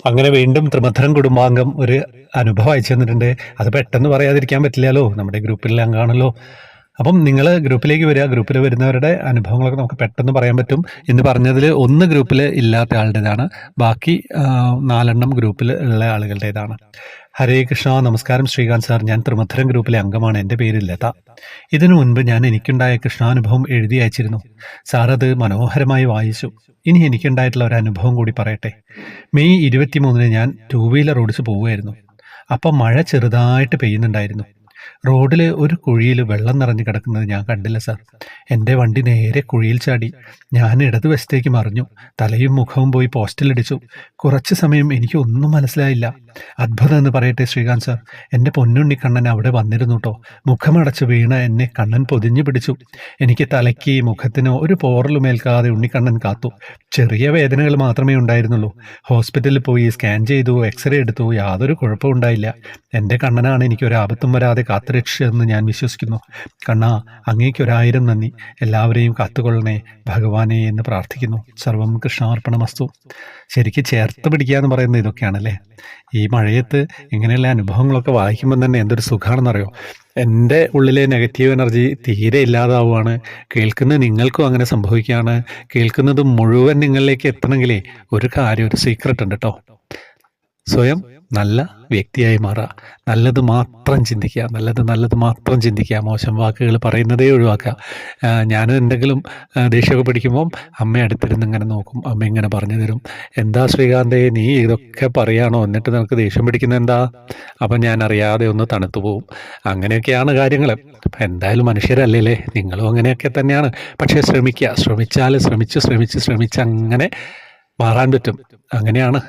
അങ്ങനെ വീണ്ടും ത്രിമധുരം കുടുംബാംഗം ഒരു അനുഭവം അയച്ചു തന്നിട്ടുണ്ട്. അത് പെട്ടെന്ന് പറയാതിരിക്കാൻ പറ്റില്ലല്ലോ, നമ്മുടെ ഗ്രൂപ്പിലെ അംഗമാണല്ലോ. അപ്പം നിങ്ങൾ ഗ്രൂപ്പിലേക്ക് വരിക. ഗ്രൂപ്പിൽ വരുന്നവരുടെ അനുഭവങ്ങളൊക്കെ നമുക്ക് പെട്ടെന്ന് പറയാൻ പറ്റും. ഇന്ന് പറഞ്ഞതിൽ ഒന്ന് ഗ്രൂപ്പിൽ ഇല്ലാത്ത ആളുടേതാണ്, ബാക്കി 4 ഗ്രൂപ്പിൽ ഉള്ള ആളുകളുടേതാണ്. ഹരേ കൃഷ്ണ. നമസ്കാരം ശ്രീകാന്ത് സാർ, ഞാൻ ത്രിമധുരം ഗ്രൂപ്പിലെ അംഗമാണ്. എൻ്റെ പേര് ലത. ഇതിനു മുൻപ് ഞാൻ എനിക്കുണ്ടായ കൃഷ്ണാനുഭവം എഴുതി അയച്ചിരുന്നു. സാർ അത് മനോഹരമായി വായിച്ചു. ഇനി എനിക്കുണ്ടായിട്ടുള്ള ഒരു അനുഭവം കൂടി പറയട്ടെ. മെയ് 23 ഞാൻ 2 വീലർ ഓടിച്ച് പോവുമായിരുന്നു. അപ്പം മഴ ചെറുതായിട്ട് പെയ്യുന്നുണ്ടായിരുന്നു. റോഡിൽ ഒരു കുഴിയിൽ വെള്ളം നിറഞ്ഞു കിടക്കുന്നത് ഞാൻ കണ്ടില്ല സാർ. എൻ്റെ വണ്ടി നേരെ കുഴിയിൽ ചാടി. ഞാൻ ഇടതുവശത്തേക്ക് മറിഞ്ഞു. തലയും മുഖവും പോയി പോസ്റ്റിലിടിച്ചു. കുറച്ച് സമയം എനിക്ക് ഒന്നും മനസ്സിലായില്ല. അത്ഭുതം എന്ന് പറയട്ടെ ശ്രീകാന്ത് സാർ, എൻ്റെ പൊന്നുണ്ണി കണ്ണൻ അവിടെ വന്നിരുന്നു കേട്ടോ. മുഖമടച്ച് വീണ എന്നെ കണ്ണൻ പൊതിഞ്ഞു പിടിച്ചു. എനിക്ക് തലയ്ക്ക് മുഖത്തിനോ ഒരു പോറലുമേൽക്കാതെ ഉണ്ണിക്കണ്ണൻ കാത്തു. ചെറിയ വേദനകൾ മാത്രമേ ഉണ്ടായിരുന്നുള്ളൂ. ഹോസ്പിറ്റലിൽ പോയി സ്കാൻ ചെയ്തു, എക്സ്റേ എടുത്തു. യാതൊരു കുഴപ്പവും ഉണ്ടായില്ല. എൻ്റെ കണ്ണനാണ് എനിക്ക് ഒരു ആപത്തും വരാതെ കാത്തുരക്ഷിച്ചതെന്ന് ഞാൻ വിശ്വസിക്കുന്നു. കണ്ണാ, അങ്ങേക്ക് 1000 നന്ദി. എല്ലാവരെയും കാത്തുകൊള്ളണേ ഭഗവാനെ എന്ന് പ്രാർത്ഥിക്കുന്നു. സർവം കൃഷ്ണാർപ്പണമസ്തു. ശരിക്കും ചേർത്ത് പിടിക്കുക എന്ന് പറയുന്നത് ഇതൊക്കെയാണല്ലേ. ഈ മഴയത്ത് ഇങ്ങനെയുള്ള അനുഭവങ്ങളൊക്കെ വായിക്കുമ്പോൾ തന്നെ എന്തൊരു സുഖമാണെന്നറിയോ. എൻ്റെ ഉള്ളിലെ നെഗറ്റീവ് എനർജി തീരെ ഇല്ലാതാവുകയാണ്. കേൾക്കുന്ന നിങ്ങൾക്കും അങ്ങനെ സംഭവിക്കുകയാണ്. കേൾക്കുന്നത് മുഴുവൻ നിങ്ങളിലേക്ക് എത്തണമെങ്കിലേ ഒരു സീക്രട്ട് ഉണ്ട് കേട്ടോ. സ്വയം നല്ല വ്യക്തിയായി മാറുക. നല്ലത് മാത്രം ചിന്തിക്കുക, നല്ലത് മാത്രം ചിന്തിക്കുക. മോശം വാക്കുകൾ പറയുന്നതേ ഒഴിവാക്കുക. ഞാൻ എന്തെങ്കിലും ദേഷ്യമൊക്കെ പിടിക്കുമ്പം അമ്മ അടുത്തിരുന്ന് ഇങ്ങനെ നോക്കും. അമ്മ ഇങ്ങനെ പറഞ്ഞു തരും, എന്താ ശ്രീകാന്തേ നീ ഇതൊക്കെ പറയാണോ, എന്നിട്ട് നിനക്ക് ദേഷ്യം പിടിക്കുന്നത് എന്താ? അപ്പം ഞാൻ അറിയാതെ ഒന്ന് തണുത്തു പോവും. അങ്ങനെയൊക്കെയാണ് കാര്യങ്ങൾ. എന്തായാലും മനുഷ്യരല്ലേ, നിങ്ങളും അങ്ങനെയൊക്കെ തന്നെയാണ്. പക്ഷേ ശ്രമിക്കുക. ശ്രമിച്ചാൽ ശ്രമിച്ച് അങ്ങനെ മാറാൻ പറ്റും. അങ്ങനെയാണ്